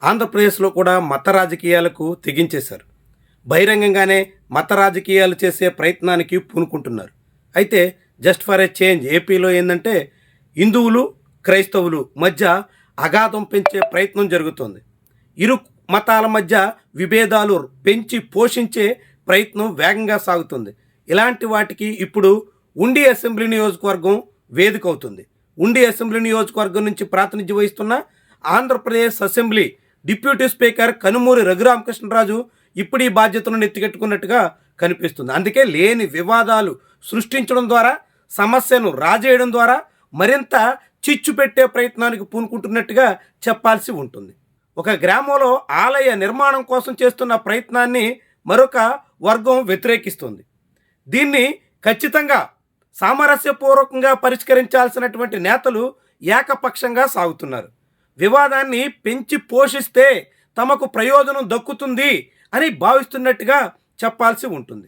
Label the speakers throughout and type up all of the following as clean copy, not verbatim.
Speaker 1: ఆంధ్రప్రదేశ్లో కూడా మత రాజకీయాలకు తెగించేశారు. బహిరంగంగానే మత రాజకీయాలు చేసే ప్రయత్నానికి పూనుకుంటున్నారు. అయితే జస్ట్ ఫర్ ఏ చేంజ్ ఏపీలో ఏంటంటే హిందువులు క్రైస్తవులు మధ్య అగాధం పెంచే ప్రయత్నం జరుగుతోంది. ఇరు మతాల మధ్య విభేదాలు పెంచి పోషించే ప్రయత్నం వేగంగా సాగుతుంది. ఇలాంటి వాటికి ఇప్పుడు ఉండి అసెంబ్లీ నియోజకవర్గం వేదిక అవుతుంది. ఉండి అసెంబ్లీ నియోజకవర్గం నుంచి ప్రాతినిధ్యం వహిస్తున్న Andhra Pradesh assembly deputy speaker Kanumuri Raghu Rama Krishna Raju ఇప్పుడు ఈ బాధ్యతను ఎత్తికెట్టుకున్నట్టుగా కనిపిస్తుంది. అందుకే లేని వివాదాలు సృష్టించడం ద్వారా, సమస్యను రాజేయడం ద్వారా మరింత చిచ్చు పెట్టే ప్రయత్నానికి పూనుకుంటున్నట్టుగా చెప్పాల్సి ఉంటుంది. ఒక గ్రామంలో ఆలయ నిర్మాణం కోసం చేస్తున్న ప్రయత్నాన్ని మరొక వర్గం వ్యతిరేకిస్తుంది. దీన్ని ఖచ్చితంగా సామరస్యపూర్వకంగా పరిష్కరించాల్సినటువంటి నేతలు ఏకపక్షంగా సాగుతున్నారు. వివాదాన్ని పెంచి పోషిస్తే తమకు ప్రయోజనం దక్కుతుంది అని భావిస్తున్నట్టుగా చెప్పాల్సి ఉంటుంది.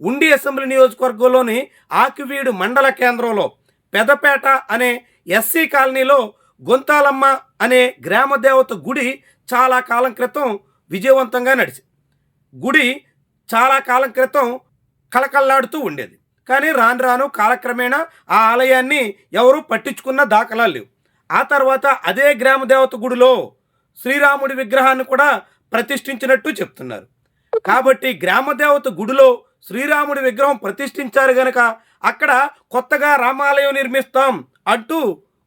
Speaker 1: ఉండి అసెంబ్లీ నియోజకవర్గంలోని ఆకివీడు మండల కేంద్రంలో పెదపేట అనే ఎస్సీ కాలనీలో గొంతాలమ్మ అనే గ్రామదేవత గుడి చాలా కాలం క్రితం విజయవంతంగా నడిచింది. గుడి చాలా కాలం క్రితం కళకళలాడుతూ ఉండేది. కానీ రాను రాను కాలక్రమేణా ఆ ఆలయాన్ని ఎవరు పట్టించుకున్న దాఖలాలు లేవు. ఆ తర్వాత అదే గ్రామదేవత గుడిలో శ్రీరాముడి విగ్రహాన్ని కూడా ప్రతిష్ఠించినట్టు చెప్తున్నారు. కాబట్టి గ్రామదేవత గుడిలో శ్రీరాముడి విగ్రహం ప్రతిష్ఠించారు గనక అక్కడ కొత్తగా రామాలయం నిర్మిస్తాం అంటూ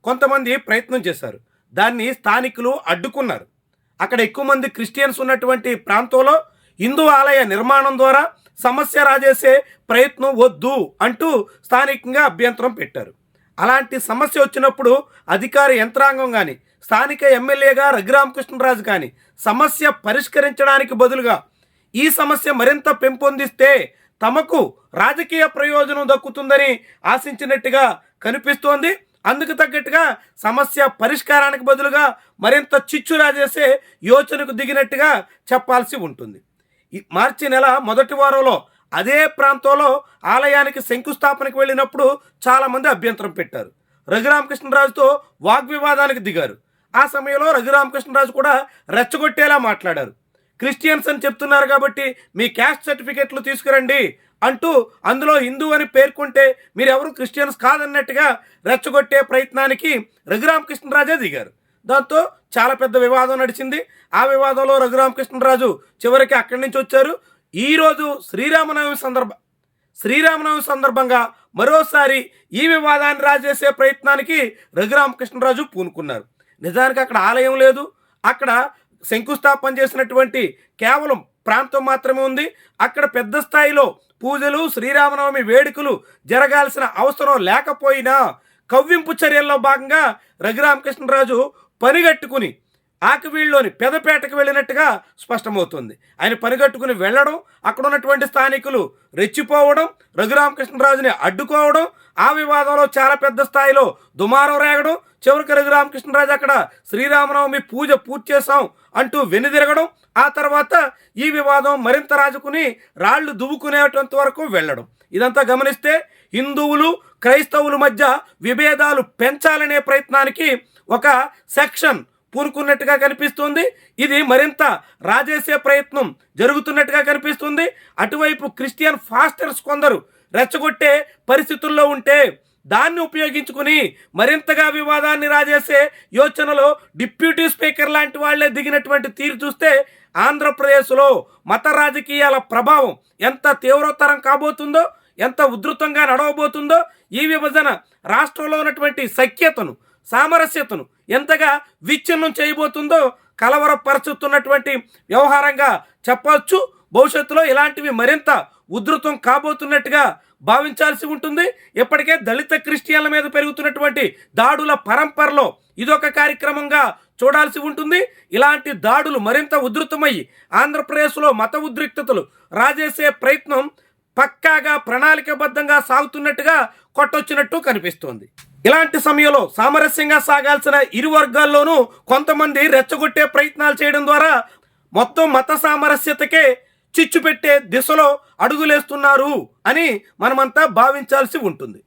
Speaker 1: కొంతమంది ప్రయత్నం చేశారు. దాన్ని స్థానికులు అడ్డుకున్నారు. అక్కడ ఎక్కువ మంది క్రిస్టియన్స్ ఉన్నటువంటి ప్రాంతంలో హిందూ ఆలయ నిర్మాణం ద్వారా సమస్య రాజేసే ప్రయత్నం వద్దు అంటూ స్థానికంగా అభ్యంతరం పెట్టారు. అలాంటి సమస్య వచ్చినప్పుడు అధికార యంత్రాంగం కానీ స్థానిక ఎమ్మెల్యేగా రఘురామకృష్ణరాజు కానీ సమస్య పరిష్కరించడానికి బదులుగా ఈ సమస్య మరింత పెంపొందిస్తే తమకు రాజకీయ ప్రయోజనం దక్కుతుందని ఆశించినట్టుగా కనిపిస్తోంది. అందుకు తగ్గట్టుగా సమస్య పరిష్కారానికి బదులుగా మరింత చిచ్చు రాజేసే యోచనకు దిగినట్టుగా చెప్పాల్సి ఉంటుంది. మార్చి నెల మొదటి వారంలో అదే ప్రాంతంలో ఆలయానికి శంకుస్థాపనకు వెళ్ళినప్పుడు చాలామంది అభ్యంతరం పెట్టారు. రఘురామకృష్ణరాజుతో వాగ్వివాదానికి దిగారు. ఆ సమయంలో రఘురామకృష్ణరాజు కూడా రెచ్చగొట్టేలా మాట్లాడారు. క్రిస్టియన్స్ అని చెప్తున్నారు కాబట్టి మీ క్యాస్ట్ సర్టిఫికెట్లు తీసుకురండి అంటూ అందులో హిందూ అని పేర్కొంటే మీరెవరు క్రిస్టియన్స్ కాదన్నట్టుగా రెచ్చగొట్టే ప్రయత్నానికి రఘురామకృష్ణరాజే దిగారు. దాంతో చాలా పెద్ద వివాదం నడిచింది. ఆ వివాదంలో రఘురామకృష్ణరాజు చివరికి అక్కడి నుంచి వచ్చారు. ఈరోజు శ్రీరామనవమి సందర్భంగా మరోసారి ఈ వివాదాన్ని రాజేసే ప్రయత్నానికి రఘురామకృష్ణరాజు పూనుకున్నారు. నిజానికి అక్కడ ఆలయం లేదు. అక్కడ శంకుస్థాపన చేసినటువంటి కేవలం ప్రాంతం మాత్రమే ఉంది. అక్కడ పెద్ద స్థాయిలో పూజలు శ్రీరామనవమి వేడుకలు జరగాల్సిన అవసరం లేకపోయినా కవ్వింపు చర్యల్లో భాగంగా రఘురామకృష్ణరాజు పనిగట్టుకుని ఆకివీడులోని పెదపేటకు వెళ్ళినట్టుగా స్పష్టమవుతుంది. ఆయన పనిగట్టుకుని వెళ్ళడం, అక్కడ ఉన్నటువంటి స్థానికులు రెచ్చిపోవడం, రఘురామకృష్ణరాజుని అడ్డుకోవడం, ఆ వివాదంలో చాలా పెద్ద స్థాయిలో దుమారం రేగడం, చివరికి రఘురామకృష్ణరాజు అక్కడ శ్రీరామనవమి పూజ పూర్తి చేశాం అంటూ వెనుదిరగడం, ఆ తర్వాత ఈ వివాదం మరింత రాజుకుని రాళ్లు దువ్వుకునేటంత వరకు వెళ్ళడం. ఇదంతా గమనిస్తే హిందువులు క్రైస్తవుల మధ్య విభేదాలు పెంచాలనే ప్రయత్నానికి ఒక సెక్షన్ పూనుకున్నట్టుగా కనిపిస్తుంది. ఇది మరింత రాజేసే ప్రయత్నం జరుగుతున్నట్టుగా కనిపిస్తుంది. అటువైపు క్రిస్టియన్ ఫాస్టర్స్ కొందరు రెచ్చగొట్టే పరిస్థితుల్లో ఉంటే దాన్ని ఉపయోగించుకుని మరింతగా వివాదాన్ని రాజేసే యోచనలో డిప్యూటీ స్పీకర్ లాంటి వాళ్లే దిగినటువంటి తీరు చూస్తే ఆంధ్రప్రదేశ్లో మత రాజకీయాల ప్రభావం ఎంత తీవ్రతరం కాబోతుందో, ఎంత ఉధృతంగా నడవబోతుందో, ఈ విభజన రాష్ట్రంలో ఉన్నటువంటి సఖ్యతను, సామరస్యతను ఎంతగా విచ్ఛిన్నం చేయబోతుందో కలవరపరుచుతున్నటువంటి వ్యవహారంగా చెప్పవచ్చు. భవిష్యత్తులో ఇలాంటివి మరింత ఉధృతం కాబోతున్నట్టుగా భావించాల్సి ఉంటుంది. ఇప్పటికే దళిత క్రిస్టియన్ల మీద పెరుగుతున్నటువంటి దాడుల పరంపరలో ఇదొక కార్యక్రమంగా చూడాల్సి ఉంటుంది. ఇలాంటి దాడులు మరింత ఉధృతమయ్యి ఆంధ్రప్రదేశ్లో మత ఉద్రిక్తతలు రాజేసే ప్రయత్నం పక్కాగా ప్రణాళికాబద్ధంగా సాగుతున్నట్టుగా కొట్టొచ్చినట్టు కనిపిస్తోంది. ఇలాంటి సమయంలో సామరస్యంగా సాగాల్సిన ఇరు వర్గాల్లోనూ కొంతమంది రెచ్చగొట్టే ప్రయత్నాలు చేయడం ద్వారా మొత్తం మత సామరస్యతకే చిచ్చు పెట్టే దిశలో అడుగులేస్తున్నారు అని మనమంతా భావించాల్సి ఉంటుంది.